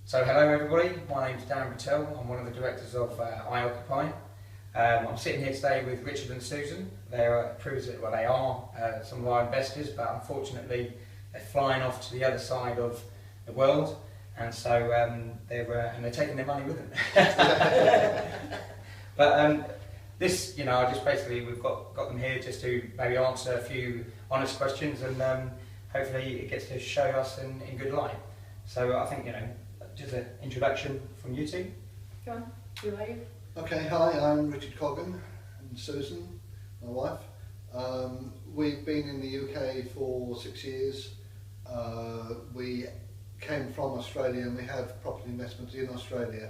So hello everybody, my name's Darren. I'm one of the directors of iOccupy. I'm sitting here today with Richard and Susan. They are some of our investors, but unfortunately they're flying off to the other side of the world, and so they're taking their money with them. But this, we've got them here just to maybe answer a few honest questions, and hopefully it gets to show us in good light. So I think just an introduction from you two. Go on, who are you? Okay, hi, I'm Richard Coggan and Susan, my wife. We've been in the UK for 6 years. We came from Australia and we have property investments in Australia.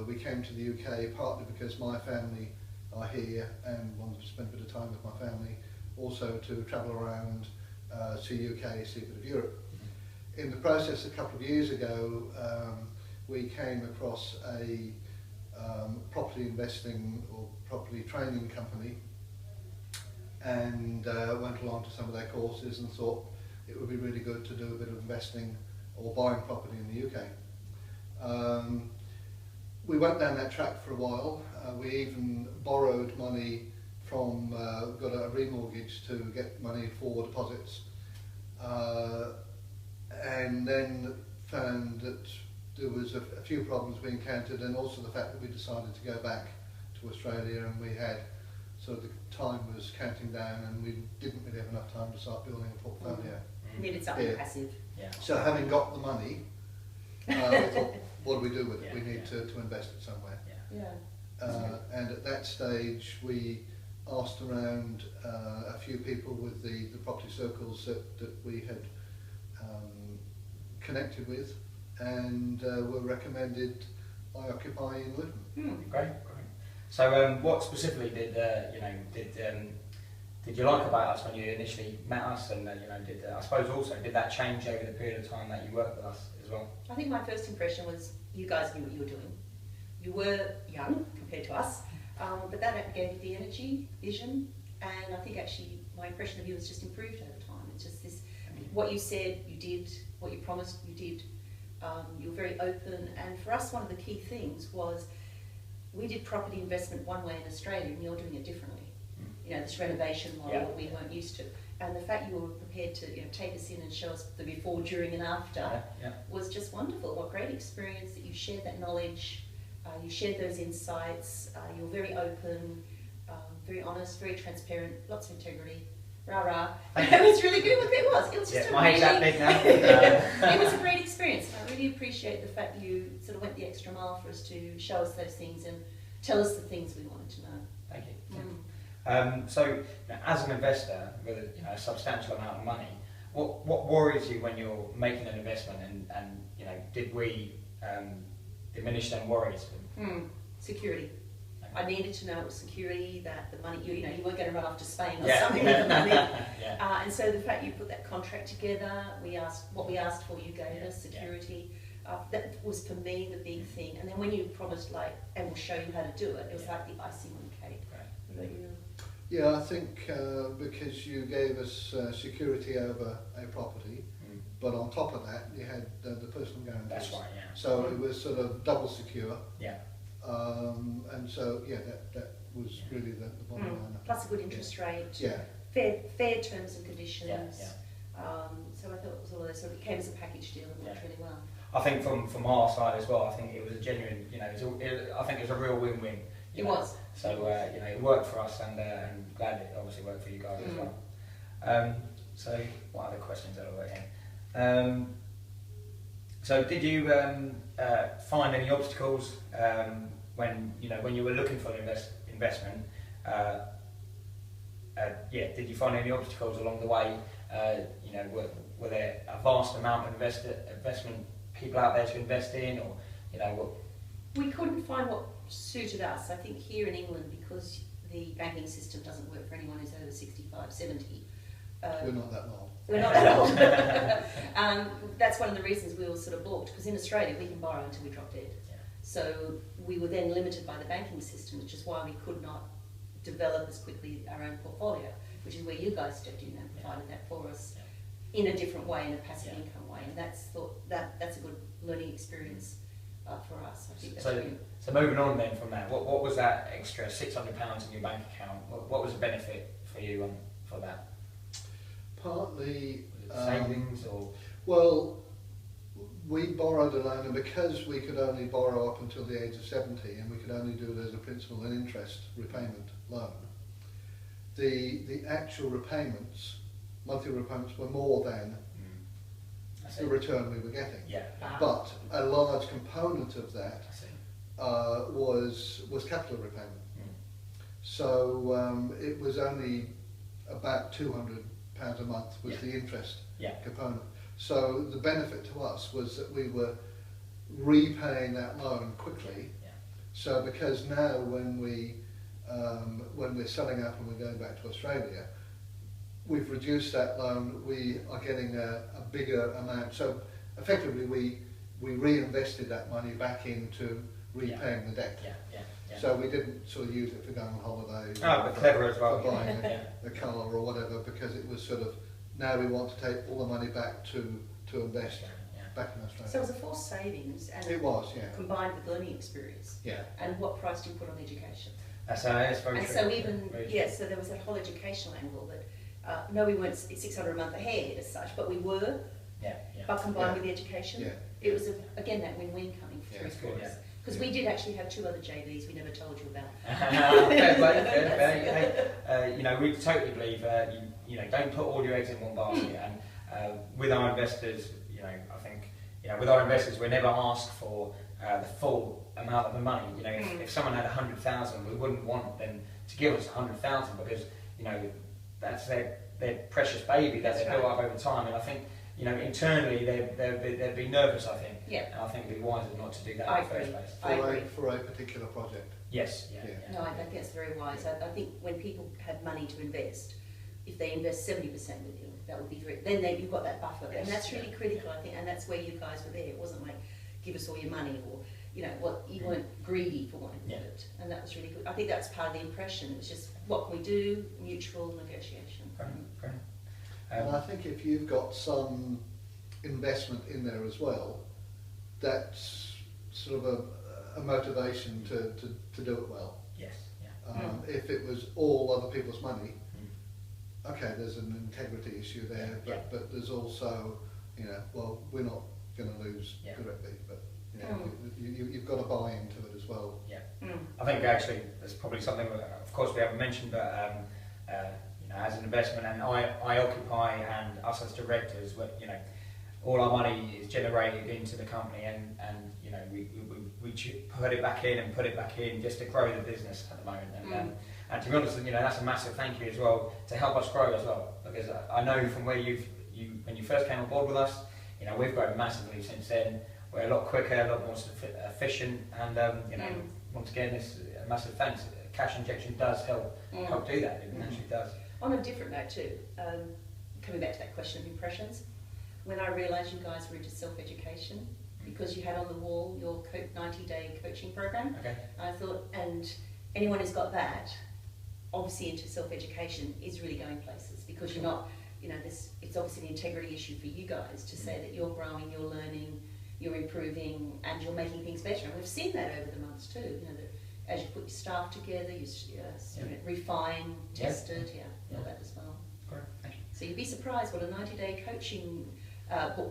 We came to the UK partly because my family are here and wanted to spend a bit of time with my family, also to travel around, see UK, see a bit of Europe. In the process a couple of years ago, we came across a property investing or property training company, and went along to some of their courses and thought it would be really good to do a bit of investing or buying property in the UK. We went down that track for a while. We even borrowed money from, got a remortgage to get money for deposits. And then found that there was a few problems we encountered, and also the fact that we decided to go back to Australia, and we had sort of the time was counting down and we didn't really have enough time to start building a portfolio. Needed something passive. Yeah. So having got the money, we thought, what do we do with it? We need to invest it somewhere. And at that stage we asked around a few people with the property circles that we had connected with, and were recommended iOccupy in Luton. Great. So what specifically did you like about us when you initially met us, and I suppose also did that change over the period of time that you worked with us as well? I think my first impression was you guys knew what you were doing. You were young compared to us, but that gave you the energy, vision, and I think actually my impression of you has just improved over time. It's just this, what you said you did, what you promised you did. You were very open, and for us one of the key things was we did property investment one way in Australia and you're doing it differently. This renovation model that we weren't used to, and the fact you were prepared to take us in and show us the before, during and after was just wonderful. What great experience that you shared that knowledge, you shared those insights, you were very open, very honest, very transparent, lots of integrity. Rah-rah. It was really good. It was just my head's that big now. It was a great experience. I really appreciate the fact you sort of went the extra mile for us to show us those things and tell us the things we wanted to know. Thank you. So, as an investor with a substantial amount of money, what worries you when you're making an investment, and did we diminish them worries? Security. I needed to know it was security, that the money, you weren't going to run off to Spain or something with the money. And so the fact you put that contract together, what we asked for, you gave us security. That was for me the big thing. And then when you promised, and we'll show you how to do it, it was like the icing on the cake. What about you? Yeah, I think because you gave us security over a property, but on top of that you had the personal guarantees. That's right, So it was sort of double secure. And so that was really the bottom line. Plus a good interest rate. Fair terms and conditions. So I thought it was all of those, sort of came as a package deal and worked really well. I think from our side as well, I think it was a genuine, I think it was a real win-win. It was. So it worked for us, and glad it obviously worked for you guys as well. So what other questions are there? So did you find any obstacles when you were looking for an investment? Did you find any obstacles along the way? Were there a vast amount of investment people out there to invest in, or what? We couldn't find what suited us. I think here in England, because the banking system doesn't work for anyone who's over 65, 70. We're not that old. We're not that old. That's one of the reasons we were sort of balked, because in Australia we can borrow until we drop dead. So we were then limited by the banking system, which is why we could not develop as quickly our own portfolio, which is where you guys stepped in and provided that for us. in a different way, in a passive income way, and that's a good learning experience for us. I think that's really. So moving on then from that, what was that extra £600 in your bank account? What was the benefit for you for that? Partly Savings or? Well, we borrowed a loan, and because we could only borrow up until the age of 70, and we could only do it as a principal and interest repayment loan, the actual repayments, monthly repayments, were more than the return we were getting. Yeah. But a large component of that was capital repayment. So it was only about £200 a month was the interest component. So the benefit to us was that we were repaying that loan quickly. So because now when we're selling up and we're going back to Australia, we've reduced that loan, we are getting a bigger amount. So effectively we reinvested that money back into repaying the debt. So we didn't sort of use it for going on holiday. But clever as well. For buying a car or whatever, because it was sort of, now we want to take all the money back to invest back in Australia. So it was a forced savings, and it was, combined with learning experience. And what price do you put on education? That's very true. And so even so there was that whole educational angle that no, we weren't $600 a month ahead as such, but we were. But combined with the education, it was again that win-win coming through for us. Because we did actually have 2 other JVs we never told you about. Fair play. You know, we totally believe you know, don't put all your eggs in one basket. And with our investors, you know, I think, you know, with our investors, we never ask for the full amount of the money. You know, if someone had 100,000, we wouldn't want them to give us 100,000 because, you know, that's their precious baby that they've built up over time. And I think, you know, internally they'd be nervous, I think. And I think it'd be wiser not to do that in the first place. For a particular project. Yes. No, I think that's very wise. I think when people have money to invest, if they invest 70% with you, that would be very, then you've got that buffer. And that's really critical, I think, and that's where you guys were there. It wasn't like, give us all your money, or, you know, you weren't greedy for wanting to do it. And that was really good. I think that's part of the impression. It was just, what can we do? Mutual negotiation. Great. And I think if you've got some investment in there as well, that's sort of a motivation to do it well. If it was all other people's money, okay, there's an integrity issue there, but there's also, you know, well, we're not going to lose directly, but you know, you've got to buy into it as well. I think actually there's probably something that, of course, we haven't mentioned, but you know, as an investment, and I Occupy and us as directors, you know, all our money is generated into the company, and you know, we put it back in and put it back in just to grow the business at the moment. And to be honest, you know, that's a massive thank you as well to help us grow as well, because I know from where when you first came on board with us, you know, we've grown massively since then. We're a lot quicker, a lot more efficient, and you know, once again, this a massive thanks. Cash injection does help do that. It actually does. On a different note too, coming back to that question of impressions, when I realised you guys were into self-education, because you had on the wall your 90-day coaching program, I thought, and anyone who's got that, obviously into self-education, is really going places, because you're not, you know, it's obviously an integrity issue for you guys to say that you're growing, you're learning, you're improving, and you're making things better. And we've seen that over the months too, you know, that as you put your staff together, you refine, test it, all that as well. Great, thank you. So you'd be surprised what a 90-day coaching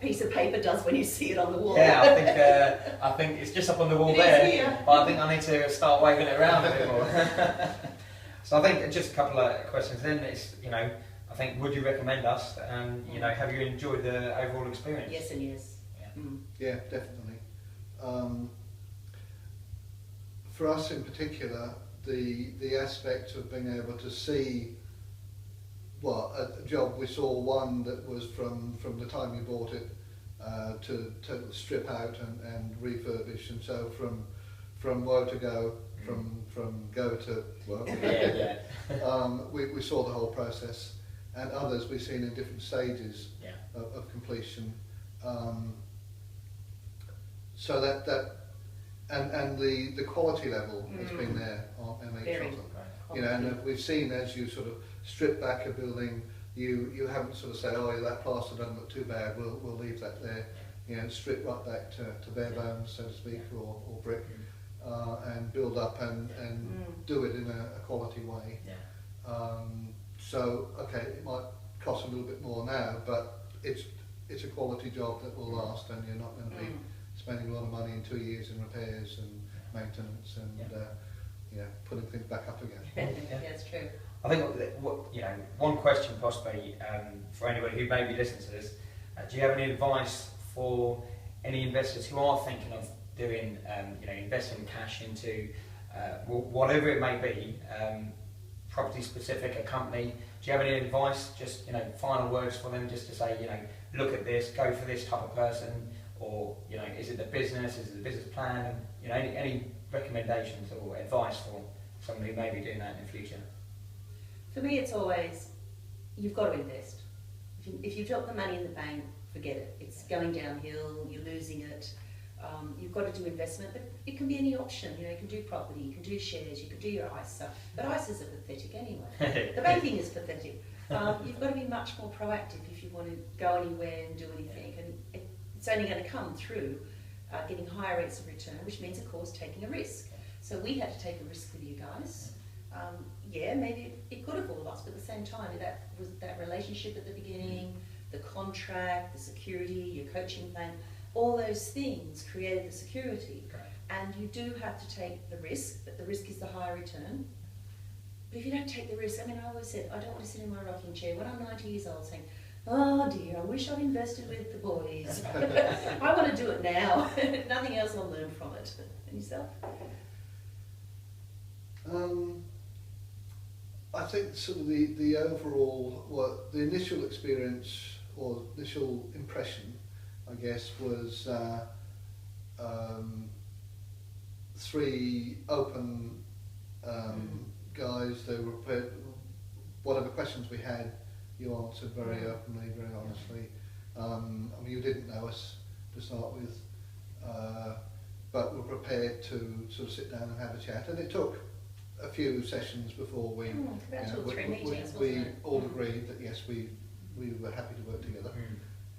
piece of paper does when you see it on the wall. I think it's just up on the wall there, but I think I need to start waving it around a bit more. So I think just a couple of questions then. It's, you know, I think, would you recommend us? And you know, have you enjoyed the overall experience? Yes and yes. Yeah, definitely. For us in particular, the aspect of being able to see, well, a job, we saw one that was from the time you bought it to strip out and refurbish, and so from woe to go, from go to well. We saw the whole process, and others we've seen in different stages of completion. So that and the quality level has been there on MH. You know, and we've seen as you sort of strip back a building, you haven't sort of said, oh, yeah, that plaster doesn't look too bad, we'll leave that there. You know, strip right back to bare bones, so to speak, or brick, and build up and do it in a quality way. So, okay, it might cost a little bit more now, but it's a quality job that will last, and you're not going to be spending a lot of money in 2 years in repairs and maintenance and putting things back up again. Yeah, that's true. I think one question possibly for anybody who may be listening to this, do you have any advice for any investors who are thinking of doing, investing cash into whatever it may be, property specific, a company? Do you have any advice, just final words for them, just to say, look at this, go for this type of person, or is it the business, is it the business plan, and any recommendations or advice for someone who may be doing that in the future? For me, it's always, you've got to invest. If you've got the money in the bank, forget it. It's going downhill, you're losing it. You've got to do investment, but it can be any option. You can do property, you can do shares, you can do your ISA. But ISAs are pathetic anyway. The banking is pathetic. You've got to be much more proactive if you want to go anywhere and do anything. And it's only going to come through getting higher rates of return, which means, of course, taking a risk. So we had to take a risk with you guys. Maybe it could have all of us, but at the same time, that was that relationship at the beginning, the contract, the security, your coaching plan, all those things created the security. And you do have to take the risk, but the risk is the higher return. But if you don't take the risk, I always said, I don't want to sit in my rocking chair when I'm 90 years old saying, oh dear, I wish I'd invested with the boys. I want to do it now. Nothing else I'll learn from it. And yourself? I think sort of the overall, the initial experience or initial impression, I guess, was three open guys. They were prepared. Whatever questions we had, you answered very openly, very honestly. You didn't know us to start with, but were prepared to sort of sit down and have a chat. And it took a few sessions before we all agreed that yes, we were happy to work together.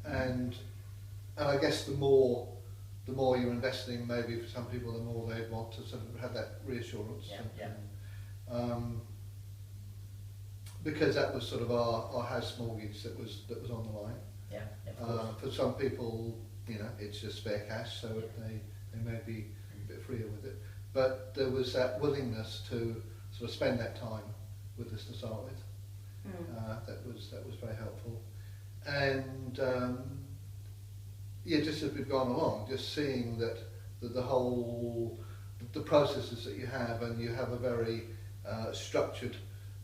And I guess the more you're investing, maybe for some people, the more they want to sort of have that reassurance. Because that was sort of our house mortgage that was on the line. For some people, it's just spare cash, so they may be a bit freer with it. But there was that willingness to sort of spend that time with us to start with. That was very helpful. And just as we've gone along, just seeing that the whole the processes that you have, and you have a very structured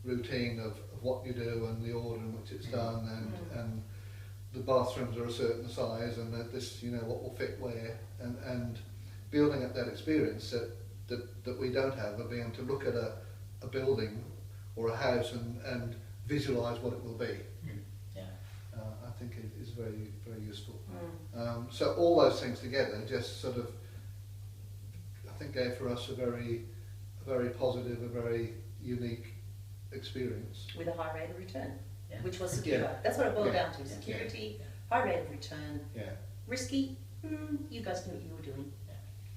routine of what you do and the order in which it's done, and the bathrooms are a certain size, and that this what will fit where, and building up that experience that we don't have, of being able to look at a building or a house and visualise what it will be. I think it is very, very useful. So all those things together just sort of, I think, gave for us a very positive, a very unique experience. With a high rate of return, which was secure. That's what it boiled down to. Security, high rate of return. Risky, you guys knew what you were doing.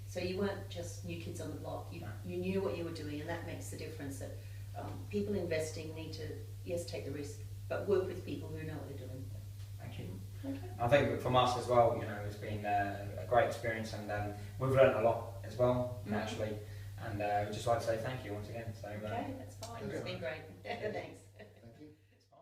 So you weren't just new kids on the block. You knew what you were doing, and that makes the difference. That people investing need to, yes, take the risk, but work with people who know what they're doing. Thank you. Okay. I think from us as well, it's been a great experience, and we've learned a lot as well, naturally. And we'd just like to say thank you once again. So, okay, that's fine. It's been great. Thanks.